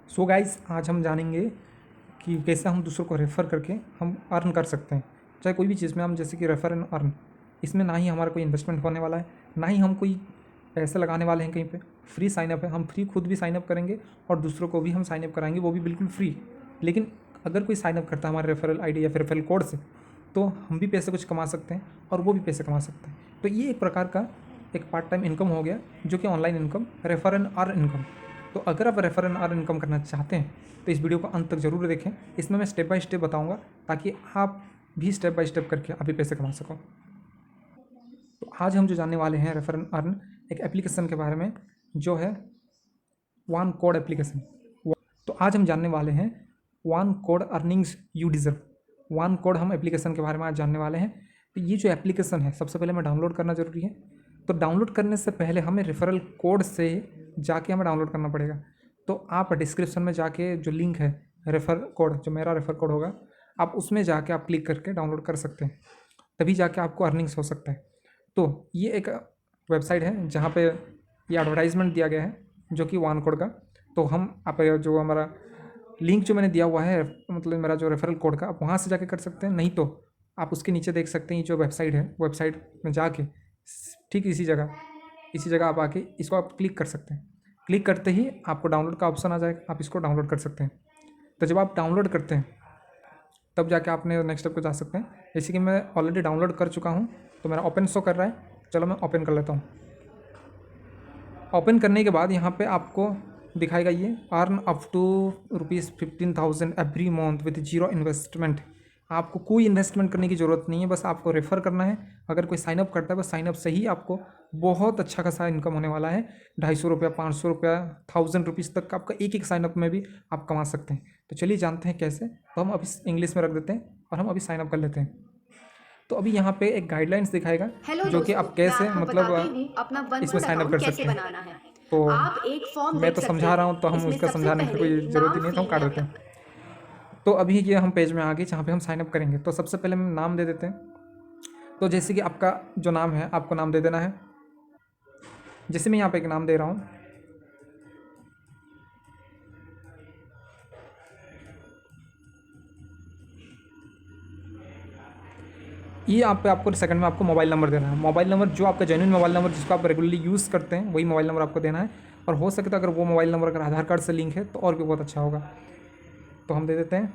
So guys, आज हम जानेंगे कि कैसे हम दूसरों को रेफ़र करके हम अर्न कर सकते हैं। चाहे कोई भी चीज़ में हम, जैसे कि रेफ़र एंड अर्न, इसमें ना ही हमारा कोई इन्वेस्टमेंट होने वाला है, ना ही हम कोई पैसे लगाने वाले हैं कहीं पे। फ्री साइन अप है, हम फ्री खुद भी साइन अप करेंगे और दूसरों को भी हम साइन अप कराएंगे, वो भी बिल्कुल फ्री। लेकिन अगर कोई साइन अप करता है हमारे रेफरल आईडी या फिर रेफरल कोड से, तो हम भी पैसे कुछ कमा सकते हैं और वो भी पैसे कमा सकते हैं। तो ये एक प्रकार का एक पार्ट टाइम इनकम हो गया, जो कि online income, refer and earn income. तो अगर आप रेफर एंड अर्न इनकम करना चाहते हैं तो इस वीडियो को अंत तक ज़रूर देखें। इसमें मैं स्टेप बाय स्टेप बताऊंगा ताकि आप भी स्टेप बाय स्टेप करके अभी पैसे कमा सको। तो आज हम जो जानने वाले हैं रेफर एंड अर्न एक एप्लीकेशन के बारे में, जो है वन कोड एप्लीकेशन। तो आज हम जानने वाले हैं one code earnings you deserve. One code हम एप्लीकेशन के बारे में आज जानने वाले हैं। तो ये जो एप्लीकेशन है, सबसे पहले हमें डाउनलोड करना ज़रूरी है। तो डाउनलोड करने से पहले हमें रेफरल कोड से जाके हमें डाउनलोड करना पड़ेगा। तो आप डिस्क्रिप्शन में जाके जो लिंक है, रेफर कोड, जो मेरा रेफर कोड होगा, आप उसमें जाके आप क्लिक करके डाउनलोड कर सकते हैं, तभी जाके आपको अर्निंग्स हो सकता है। तो ये एक वेबसाइट है जहाँ पे ये एडवर्टाइजमेंट दिया गया है, जो कि वन कोड का। तो हम आप जो हमारा लिंक जो मैंने दिया हुआ है, मतलब मेरा जो रेफरल कोड का, आप वहाँ से जाके कर सकते हैं। नहीं तो आप उसके नीचे देख सकते हैं, ये जो वेबसाइट है, वेबसाइट में जाके ठीक इसी जगह आप आके इसको आप क्लिक कर सकते हैं। क्लिक करते ही आपको डाउनलोड का ऑप्शन आ जाएगा, आप इसको डाउनलोड कर सकते हैं। तो जब आप डाउनलोड करते हैं तब जाके आपने नेक्स्ट स्टेप को जा सकते हैं। जैसे कि मैं ऑलरेडी डाउनलोड कर चुका हूँ, तो मेरा ओपन शो कर रहा है। चलो मैं ओपन कर लेता हूँ। ओपन करने के बाद यहाँ पे आपको दिखाएगा ये earn up to ₹15,000 every month with zero investment. आपको कोई इन्वेस्टमेंट करने की ज़रूरत नहीं है, बस आपको रेफ़र करना है। अगर कोई साइनअप करता है, बस साइनअप से ही आपको बहुत अच्छा खासा इनकम होने वाला है। ₹250, ₹500, ₹1000 तक आपका एक एक साइनअप में भी आप कमा सकते हैं। तो चलिए जानते हैं कैसे। तो हम अभी इंग्लिश में रख देते हैं और हम अभी साइनअप कर लेते हैं। तो अभी यहाँ पे एक गाइडलाइंस दिखाएगा, जो कि आप कैसे मतलब अपना वन इसमें वन साइनअप अकाउंट कर कैसे सकते हैं। बनाना है। तो आप एक फॉर्म मैं देख तो सकते समझा रहा हूँ, तो हैं। हम इसमें उसका सबसे समझाने की पहले कोई ज़रूरत ही नाम नहीं है, तो हम फील्ड काट में देते अपना। हैं। तो अभी ये हम पेज में आ गए जहाँ पे हम साइनअप करेंगे। तो सबसे पहले हम नाम दे देते हैं। तो जैसे कि आपका जो नाम है, आपको नाम दे देना है। जैसे मैं यहाँ पे एक नाम दे रहा हूँ, ये आप पे आपको सेकंड में आपको मोबाइल नंबर देना है। मोबाइल नंबर जो आपका जेन्युइन मोबाइल नंबर, जिसको आप रेगुलरली यूज़ करते हैं, वही मोबाइल नंबर आपको देना है। और हो सके तो अगर वो मोबाइल नंबर अगर आधार कार्ड से लिंक है तो और भी बहुत अच्छा होगा। तो हम दे देते हैं।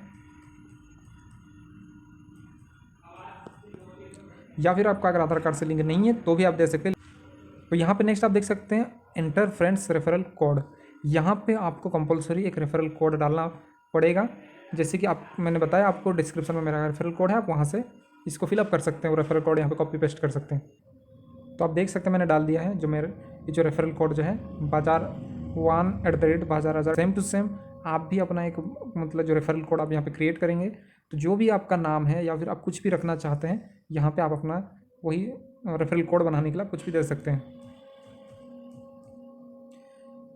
या फिर आपका अगर आधार कार्ड से लिंक नहीं है तो भी आप दे सकते हैं। तो यहाँ पे नेक्स्ट आप देख सकते हैं एंटर फ्रेंड्स रेफरल कोड। यहाँ पे आपको कंपलसरी एक रेफरल कोड डालना पड़ेगा। जैसे कि आप, मैंने बताया आपको, डिस्क्रिप्शन में मेरा रेफरल कोड है, आप वहाँ से इसको फिलअप कर सकते हैं। वो रेफरल कोड यहाँ पे कॉपी पेस्ट कर सकते हैं। तो आप देख सकते हैं मैंने डाल दिया है। जो मेरे ये जो रेफरल कोड जो है, bazaar1@bazaar, सेम टू सेम आप भी अपना एक मतलब जो रेफरल कोड आप यहाँ पे क्रिएट करेंगे, तो जो भी आपका नाम है या फिर आप कुछ भी रखना चाहते हैं, यहाँ पे आप अपना वही रेफरल कोड बनाने के लिए आप कुछ भी दे सकते हैं।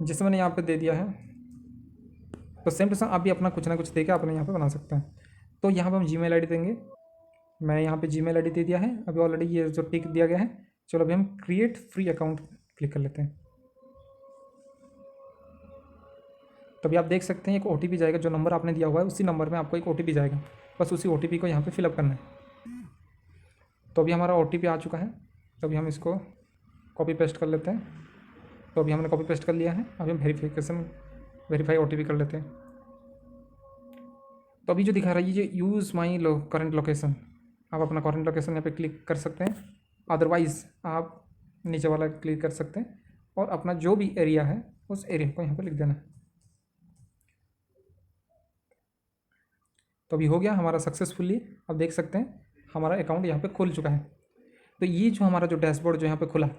जैसे मैंने यहाँ पे दे दिया है, तो सेम टू सेम आप भी अपना कुछ ना कुछ दे के अपने यहाँ पे बना सकते हैं। तो यहाँ पे हम जीमेल आईडी देंगे। मैं यहाँ पे जीमेल आईडी दे दिया है अभी ऑलरेडी, ये जो टिक दिया गया है। चलो अभी हम क्रिएट फ्री अकाउंट क्लिक कर लेते हैं। तो अभी आप देख सकते हैं एक OTP जाएगा। जो नंबर आपने दिया हुआ है उसी नंबर में आपको एक OTP जाएगा, बस उसी OTP को यहाँ पे फिलअप करना है। तो अभी हमारा OTP आ चुका है। तो अभी हम इसको कॉपी पेस्ट कर लेते हैं। तो अभी हमने कॉपी पेस्ट कर लिया है। अभी हम वेरीफाई OTP कर लेते हैं। तो अभी जो दिखा रहा है ये यूज़ माई करंट लोकेशन, आप अपना करंट लोकेशन यहाँ पे क्लिक कर सकते हैं। अदरवाइज़ आप नीचे वाला क्लिक कर सकते हैं और अपना जो भी एरिया है उस एरिया को यहाँ पे लिख देना है। तो अभी हो गया हमारा सक्सेसफुली। अब देख सकते हैं हमारा अकाउंट यहाँ पे खुल चुका है। तो ये जो हमारा जो डैशबोर्ड जो यहाँ पे खुला,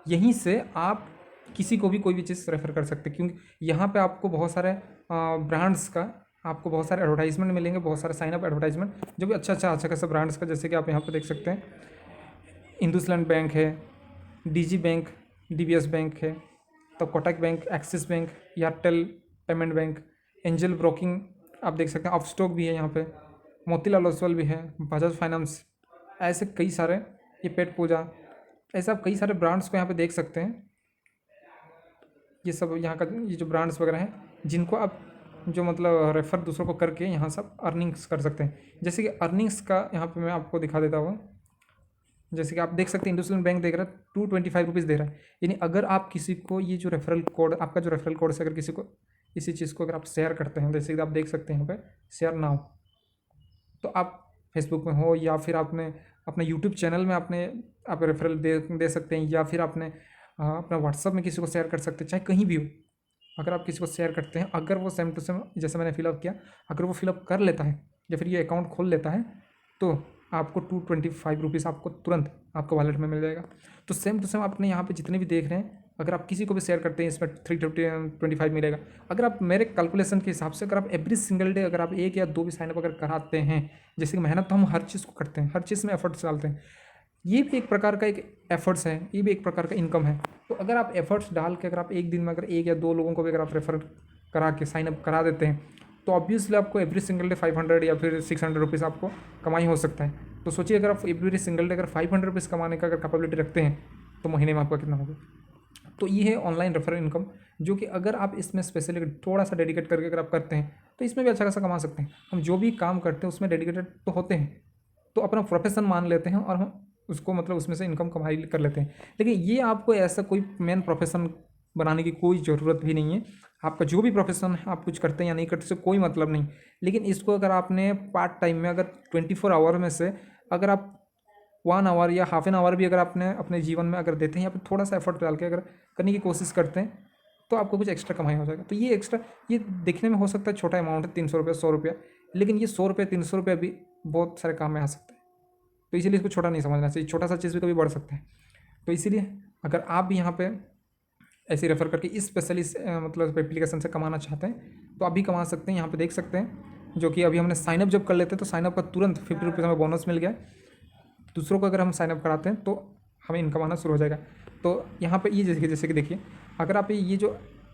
यहीं से आप किसी को भी कोई भी चीज़ रेफ़र कर सकते हैं, क्योंकि यहाँ पे आपको बहुत सारे ब्रांड्स का आपको बहुत सारे एडवर्टाइजमेंट मिलेंगे, बहुत सारे साइनअप एडवर्टाइजमेंट, जो भी अच्छा खासा ब्रांड्स का। जैसे कि आप यहाँ पे देख सकते हैं इंडसइंड बैंक है, DG बैंक, DBS बैंक है, तो Kotak bank, axis bank, Airtel payment bank, angel broking आप देख सकते हैं, अपस्टॉक भी है यहाँ पे, मोतीलाल ओसवाल भी है, बजाज फाइनेंस, ऐसे कई सारे, ये पेट पूजा, ऐसे आप कई सारे ब्रांड्स को यहाँ पे देख सकते हैं। ये सब यहाँ का ये जो ब्रांड्स वगैरह हैं, जिनको आप जो मतलब रेफ़र दूसरों को करके यहाँ सब अर्निंग्स कर सकते हैं। जैसे कि अर्निंग्स का यहाँ पे मैं आपको दिखा देता हूँ। जैसे कि आप देख सकते हैं इंडसइंड बैंक देख रहा है 225 रुपीज़ दे रहा है। यानी अगर आप किसी को ये जो रेफरल कोड, आपका जो रेफरल कोड से अगर किसी को इसी चीज़ को अगर आप शेयर करते हैं, जैसे कि आप देख सकते हैं यहाँ पे शेयर नाउ, तो आप फेसबुक में हो या फिर आपने अपने यूट्यूब चैनल में आप रेफरल दे सकते हैं, या फिर आपने अपना व्हाट्सअप में किसी को शेयर कर सकते हैं, चाहे कहीं भी हो। अगर आप किसी को शेयर करते हैं, अगर वो सेम टू सेम जैसे मैंने फिलअप किया, अगर वो फिलअप कर लेता है या फिर ये अकाउंट खोल लेता है, तो आपको 225 रुपीज़ आपको तुरंत आपको वॉलेट में मिल जाएगा। तो सेम टू सेम आपने यहाँ पे जितने भी देख रहे हैं, अगर आप किसी को भी शेयर करते हैं इसमें 325 मिलेगा। अगर आप मेरे कैलकुलेशन के हिसाब से अगर आप एवरी सिंगल डे अगर आप 1 या 2 भी साइनअप अगर कराते हैं, जैसे कि मेहनत तो हम हर चीज़ को करते हैं, हर चीज़ में एफर्ट्स डालते हैं, ये भी एक प्रकार का एक एफर्ट्स है, ये भी एक प्रकार का इनकम है। तो अगर आप एफर्ट्स डाल के अगर आप एक दिन में अगर 1 या 2 लोगों को भी अगर आप रेफर करा के साइनअप करा देते हैं, तो ऑब्वियसली आपको एवरी सिंगल डे 500 या फिर 600 रुपीज़ आपको कमाई हो सकता है। तो सोचिए अगर आप एवरी सिंगल डे अगर 500 रुपीज़ कमाने का अगर कैपेबिलिटी रखते हैं, तो महीने में आपका कितना होगा। तो ये है ऑनलाइन रेफरल इनकम, जो कि अगर आप इसमें स्पेशली थोड़ा सा डेडिकेट करके अगर आप करते हैं, तो इसमें भी अच्छा खासा कमा सकते हैं। हम जो भी काम करते हैं उसमें डेडिकेटेड तो होते हैं, तो अपना प्रोफेशन मान लेते हैं और हम उसको मतलब उसमें से इनकम कमाई कर लेते हैं। लेकिन ये आपको ऐसा कोई मेन प्रोफेशन बनाने की कोई ज़रूरत भी नहीं है। आपका जो भी प्रोफेशन है, आप कुछ करते हैं या नहीं करते, इससे कोई मतलब नहीं। लेकिन इसको अगर आपने पार्ट टाइम में अगर 24 आवर में से अगर आप 1 आवर या हाफ एन आवर भी अगर आपने अपने जीवन में अगर देते हैं या फिर थोड़ा सा एफर्ट डाल के अगर करने की कोशिश करते हैं, तो आपको कुछ एक्स्ट्रा कमाई हो जाएगा। तो ये एक्स्ट्रा, ये दिखने में हो सकता है छोटा अमाउंट है, 300 रुपये 100 रुपया, लेकिन ये 100 रुपये 300 रुपये भी बहुत सारे काम में आ सकता है। तो इसीलिए इसको छोटा नहीं समझना चाहिए, छोटा सा चीज़ भी कभी बढ़ सकता है। तो इसीलिए अगर आप भी यहाँ पे ऐसे रेफ़र करके इस स्पेशली मतलब एप्लीकेशन से कमाना चाहते हैं, तो आप भी कमा सकते हैं। यहाँ पे देख सकते हैं, जो कि अभी हमने साइनअप जब कर लेते हैं तो साइनअप का तुरंत 50 रुपीज़ हमें बोनस मिल गया। दूसरों को अगर हम साइनअप कराते हैं तो हमें इनकम आना शुरू हो जाएगा। तो यहाँ पे ये जैसे कि देखिए, अगर आप ये जो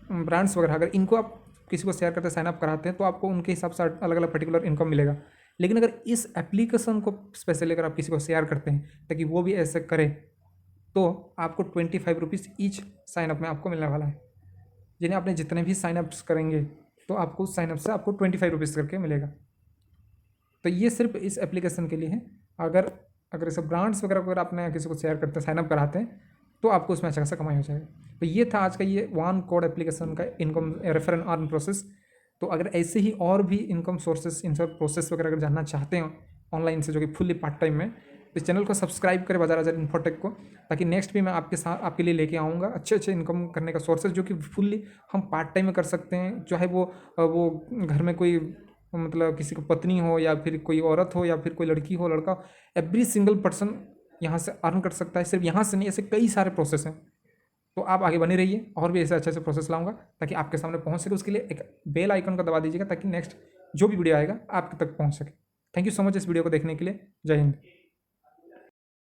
ब्रांड्स वगैरह अगर इनको आप किसी को शेयर करते हैं, साइनअप कराते हैं, तो आपको उनके हिसाब से अलग अलग पर्टिकुलर इनकम मिलेगा। लेकिन अगर इस एप्लीकेशन को स्पेशली अगर आप किसी को शेयर करते हैं ताकि वो भी ऐसे करे, तो आपको 25 रुपीज़ ईच साइनअप में आपको मिलने वाला है। यानी आपने जितने भी साइनअप्स करेंगे तो आपको उस साइनअप से आपको 25 रुपीज़ करके मिलेगा। तो ये सिर्फ इस एप्लीकेशन के लिए है। अगर अगर इसे ब्रांड्स वगैरह अगर आपने किसी को शेयर करते हैं, साइनअप कराते हैं, तो आपको उसमें अच्छा खासा कमाई हो जाएगा। तो ये था आज का ये वन कोड एप्लीकेशन का income refer and earn process. तो अगर ऐसे ही और भी इनकम सोर्सेस, इन सब प्रोसेस वगैरह अगर जानना चाहते हैं ऑनलाइन से, जो कि फुल्ली पार्ट टाइम में, तो इस चैनल को सब्सक्राइब करें बाजार बाजार इन्फोटेक को, ताकि नेक्स्ट भी मैं आपके साथ आपके लिए लेके आऊँगा अच्छे अच्छे इनकम करने का सोर्सेज, जो कि फुल्ली हम पार्ट टाइम में कर सकते हैं। चाहे वो घर में कोई मतलब किसी को पत्नी हो या फिर कोई औरत हो या फिर कोई लड़की हो लड़का हो, एवरी सिंगल पर्सन यहाँ से अर्न कर सकता है। सिर्फ यहाँ से नहीं, ऐसे कई सारे प्रोसेस हैं। तो आप आगे बने रहिए, और भी ऐसे अच्छे अच्छे प्रोसेस लाऊंगा ताकि आपके सामने पहुँच सके। उसके लिए एक बेल आइकन का दबा दीजिएगा ताकि नेक्स्ट जो भी वीडियो आएगा आपके तक पहुँच सके। थैंक यू सो मच इस वीडियो को देखने के लिए। जय हिंद।